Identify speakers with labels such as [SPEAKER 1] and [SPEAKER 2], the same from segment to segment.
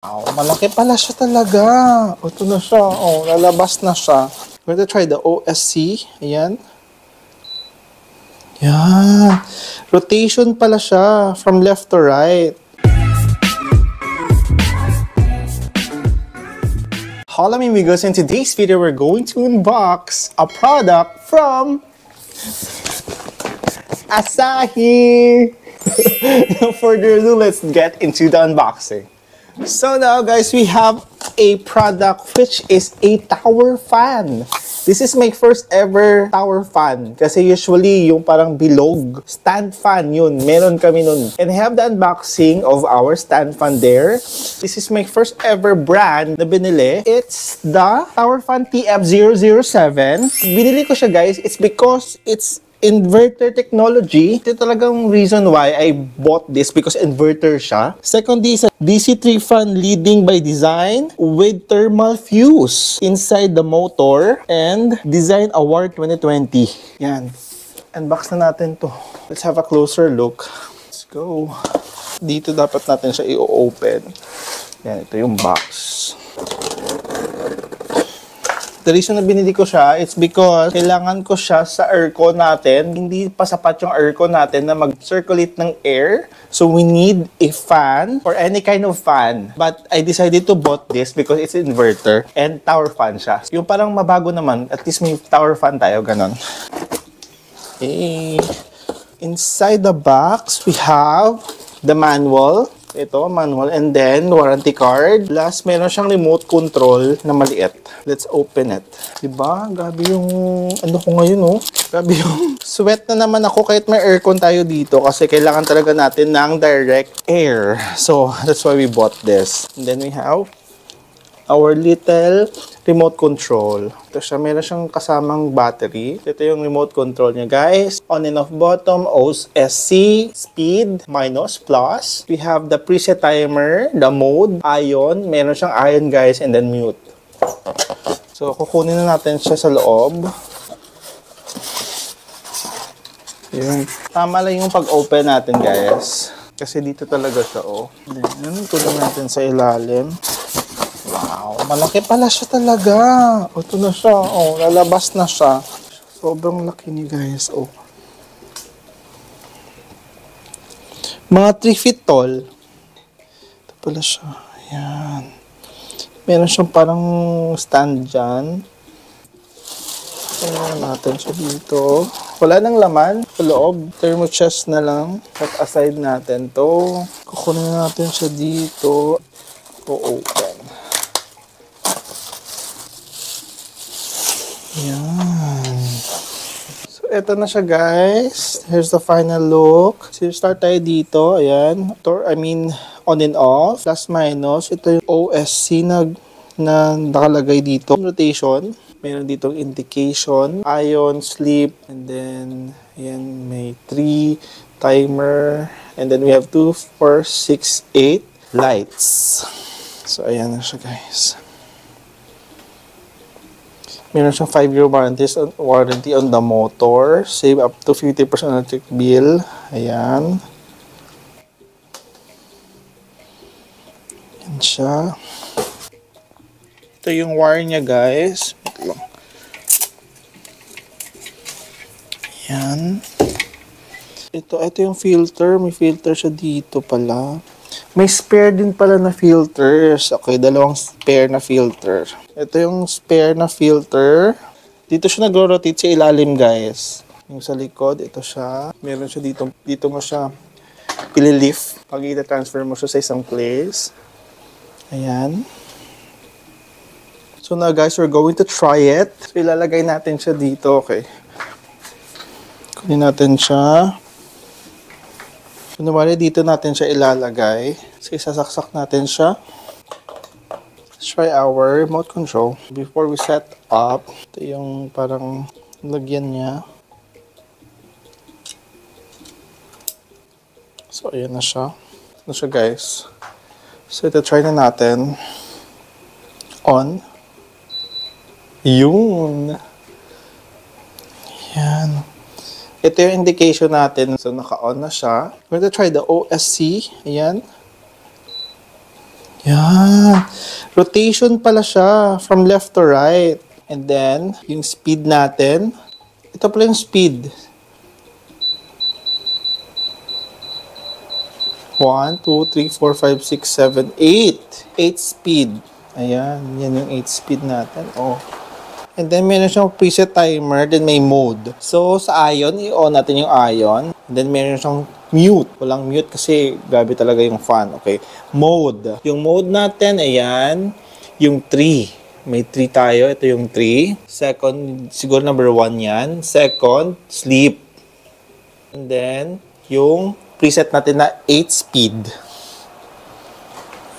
[SPEAKER 1] Wow, malaki pala siya talaga. Ito na siya. Oh, lalabas na siya. We're going to try the OSC. Ayan. Yan. Rotation pala siya from left to right. Hola amigos, in today's video we're going to unbox a product from Asahi. No further ado, let's get into the unboxing. So now guys, we have a product which is a tower fan. This is my first ever tower fan. Kasi usually yung parang bilog stand fan yun. Meron kami nun. And I have the unboxing of our stand fan there. This is my first ever brand na binili. It's the Tower Fan TF007. Binili ko siya guys. It's because it's inverter technology. Ito talagang reason why I bought this because inverter siya. Secondly, is a DC3 fan leading by design with thermal fuse inside the motor and Design Award 2020. Yan. Unbox na natin to. Let's have a closer look. Let's go. Dito dapat natin siya i-open. Yan, ito yung box. The reason na binili ko siya, it's because kailangan ko siya sa aircon natin. Hindi pa sapat yung aircon natin na mag-circulate ng air. So we need a fan or any kind of fan. But I decided to bought this because it's inverter and tower fan siya. Yung parang mabago naman, at least may tower fan tayo, ganon. Okay. Inside the box, we have the manual. Ito, manual, and then warranty card. Plus, meron siyang remote control na maliit. Let's open it. Diba? Grabe yung, ano ko ngayon, oh. Grabe yung sweat na naman ako kahit may aircon tayo dito kasi kailangan talaga natin ng direct air. So, that's why we bought this. And then we have our little remote control. Ito siya, meron siyang kasamang battery. Ito yung remote control niya, guys. On and off bottom, OSC, speed, minus, plus. We have the preset timer, the mode, ion. Meron siyang ion, guys, and then mute. So, kukunin na natin siya sa loob. Yun. Tama lang yung pag-open natin, guys. Kasi dito talaga siya, oh. Then, tulong natin sa ilalim. Wow, malaki pala siya talaga. Ito na siya. Oh, lalabas na siya. Sobrang laki ni guys. Oh. Mga 3 feet tall. Ito pala siya. Ayan. Meron siyang parang stand dyan. Ayan natin siya dito. Wala nang laman sa loob. Thermo chest na lang. Set aside natin to. Kukunin natin siya dito. O-open. Yan. So, eto na siya guys. Here's the final look. So, start tayo dito. Ayan. On and off. Plus minus. Ito yung OSC na nakalagay dito. Rotation. Meron ditong indication. Ion, sleep. And then, ayan, may 3 timer. And then we have 2, 4, 6, 8 lights. So, ayan na siya guys. Meron siyang 5-year warranty on the motor. Save up to 50% electric bill. Ayan. Ayan siya. Ito yung wire niya guys. Ayan. Ito yung filter. May filter siya dito pala. May spare din pala na filters. Okay, dalawang spare na filter. Ito yung spare na filter. Dito siya nag-rotate sa ilalim, guys. Yung sa likod, ito siya. Meron siya dito. Dito mo siya ililift. Pag i-transfer mo siya sa isang place. Ayan. So now, guys, we're going to try it. So, ilalagay natin siya dito. Okay. Kunin natin siya. Kunwari dito natin siya ilalagay. So, isasaksak natin siya. Let's try our remote control. Before we set up, ito yung parang lagyan niya. So, ayan na siya. Ano siya guys. So, ito try na natin. On. Yun. Ayan. Ito yung indication natin. So, naka-on na siya. We're going to try the OSC. Ayan. Yan. Rotation pala siya from left to right. And then, yung speed natin. Ito pala yung speed. 1, 2, 3, 4, 5, 6, 7, 8. 8 speed. Ayan. Yan yung 8 speed natin. Oh. And then, meron siyang preset timer. Then, may mode. So, sa ion, i-on natin yung ion. And then, meron siyang mute. Walang mute kasi grabe talaga yung fan. Okay. Mode. Yung mode natin, ayan. Yung 3. May 3 tayo. Ito yung 3. Second, siguro number 1 yan. Second, sleep. And then, yung preset natin na 8 speed.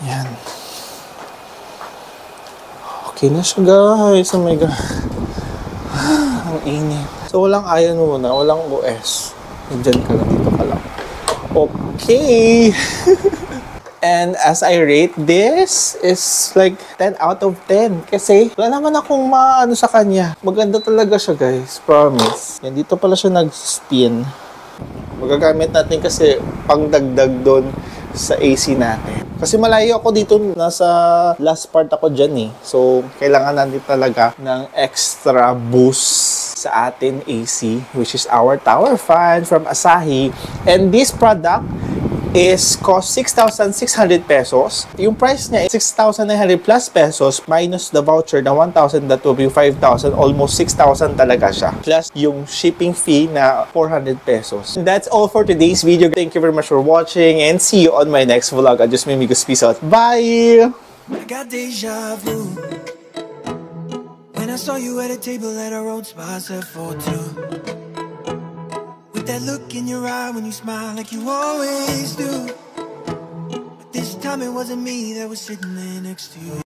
[SPEAKER 1] Yan. Okay na siya, guys. Oh my God. Ang init. So, walang iron muna. Walang OS. Diyan ka lang. Dito ka lang. Okay. And as I rate this, is like 10 out of 10. Kasi, wala naman akong maano sa kanya. Maganda talaga siya, guys. Promise. Yan, dito pala siya nag-spin. Magagamit natin kasi pangdagdag doon sa AC natin. Kasi malayo ako dito, nasa last part ako dyan eh. So, kailangan natin talaga ng extra boost sa atin AC, which is our tower fan from Asahi. And this product is cost 6,600 pesos. Yung price niya is 6,900 plus pesos minus the voucher na 1,000, that will be 5,000. Almost 6,000 talaga siya. Plus yung shipping fee na 400 pesos. And that's all for today's video. Thank you very much for watching and see you on my next vlog. Adios, mi amigos. Peace out. Bye!
[SPEAKER 2] I got deja vu when I saw you at a table at a road spot set for two. With that look in your eye when you smile like you always do. But this time it wasn't me that was sitting there next to you.